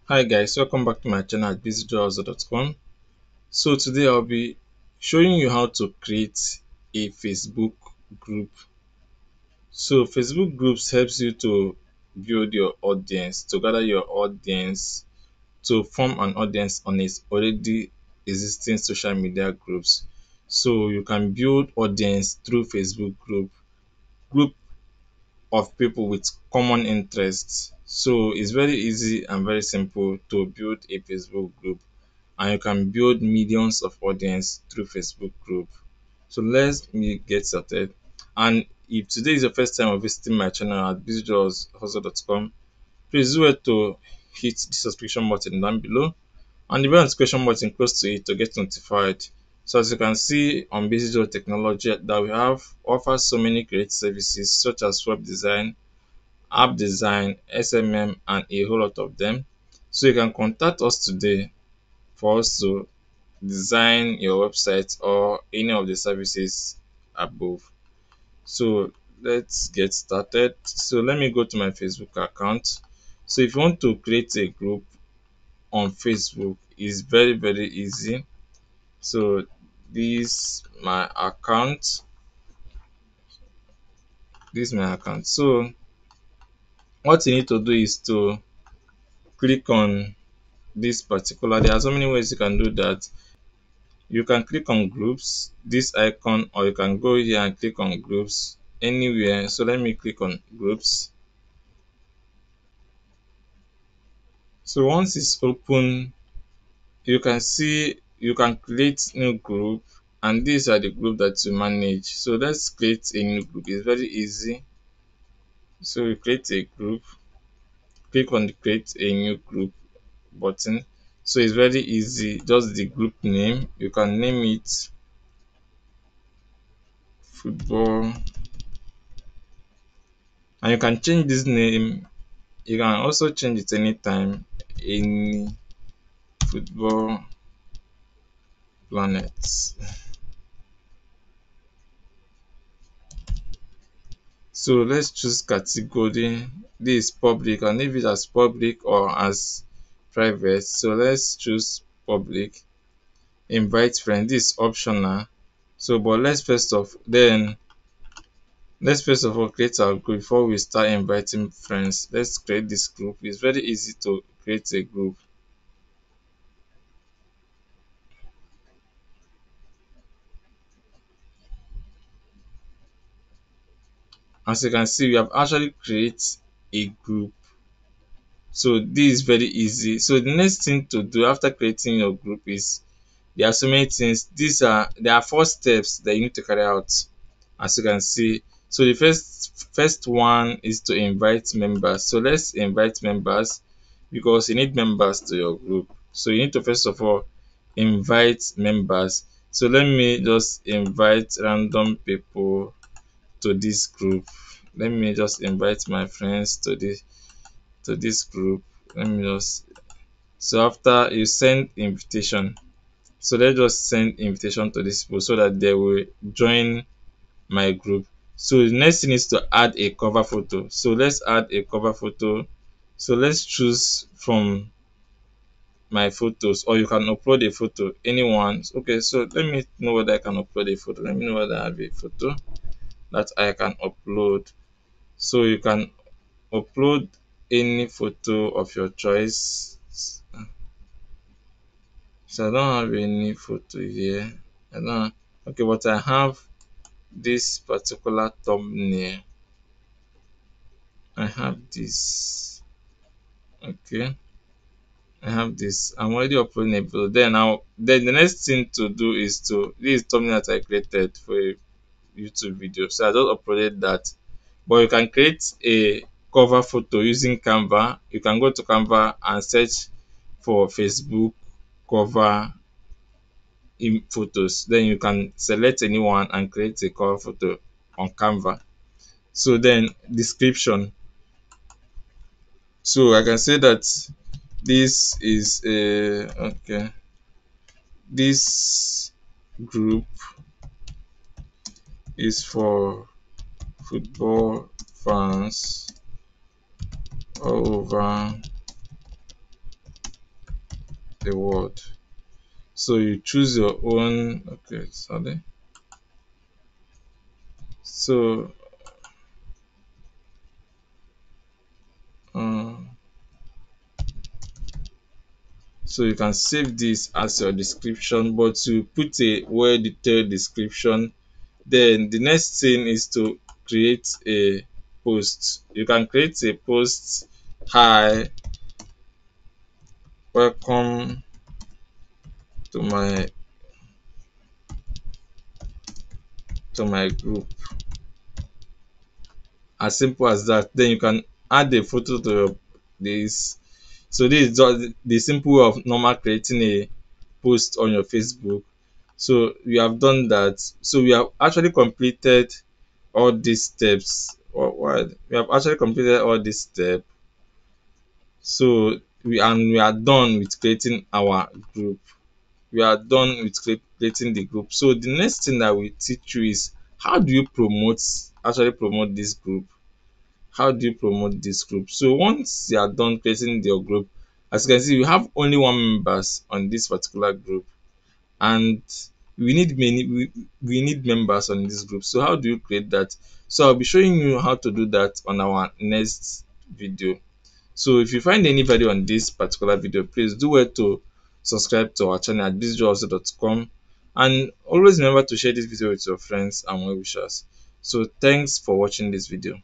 Hi guys, welcome back to my channel at Bizyjoe.com. So today I'll be showing you how to create a Facebook group. So Facebook groups helps you to build your audience, to gather your audience, to form an audience on its already existing social media groups. So you can build audience through Facebook group of people with common interests. So it's very easy and very simple to build a Facebook group, and you can build millions of audience through Facebook group. So let me get started. And if today is your first time of visiting my channel at bizyjoe.com, please do it to hit the subscription button down below and the bell notification button close to it to get notified. So as you can see on Bizyjoe technology that we have offers so many great services such as web design, app design, SMM, and a whole lot of them. So you can contact us today for us to design your website or any of the services above. So let's get started. So let me go to my Facebook account. So if you want to create a group on Facebook, it's very easy. So this my account. This is my account. So what you need to do is to click on this particular. There are so many ways you can do that. You can click on groups, this icon, or you can go here and click on groups anywhere. So let me click on groups. So once it's open, you can see you can create new group, and these are the group that you manage. So let's create a new group. It's very easy. So you create a group, click on the create a new group button. So it's very easy. Just the group name. You can name it football, and you can change this name. You can also change it anytime in football planets. So let's choose category. This is public and leave it as public or as private. So let's choose public. Invite friend. This is optional. So but let's first of all create our group before we start inviting friends. Let's create this group. It's very easy to create a group. As you can see, we have actually created a group. So this is very easy. So the next thing to do after creating your group is there are so many things. There are four steps that you need to carry out, as you can see. So the first one is to invite members. So let's invite members because you need members to your group. So you need to first of all invite members. So let me just invite random people to this group. Let me just invite my friends to this group. Let me just so after you send invitation, so let's just send invitation to these people so that they will join my group. So the next thing is to add a cover photo. So let's add a cover photo. So let's choose from my photos, or you can upload a photo, anyone. Okay, so let me know whether I can upload a photo. Let me know whether I have a photo that I can upload. So you can upload any photo of your choice. So I don't have any photo here. I don't. Okay, but I have this particular thumbnail. I have this. Okay, I have this. I'm already uploading a photo. Then the next thing to do is to this is thumbnail that I created for a YouTube video. So I just uploaded that. But you can create a cover photo using Canva. You can go to Canva and search for Facebook cover in photos. Then you can select anyone and create a cover photo on Canva. So then description. So I can say that this is a okay. This group is for football fans all over the word. So you choose your own. Okay, sorry. So um, so you can save this as your description, but to put a well detailed description, then the next thing is to create a post. You can create a post. Hi, welcome to my group. As simple as that. Then you can add a photo to your this. So this is just the simple way of normal creating a post on your Facebook. So we have done that. So we have actually completed all these steps. We have actually completed all these steps. So we are done with creating our group. We are done with creating the group. So the next thing that we teach you is how do you promote this group? How do you promote this group? So once you are done creating your group, as you can see, we have only one members on this particular group, and we need members on this group. So how do you create that? So I'll be showing you how to do that on our next video. So if you find any value on this particular video, please do well to subscribe to our channel at bizyjoe.com, and always remember to share this video with your friends and well wishers. So thanks for watching this video.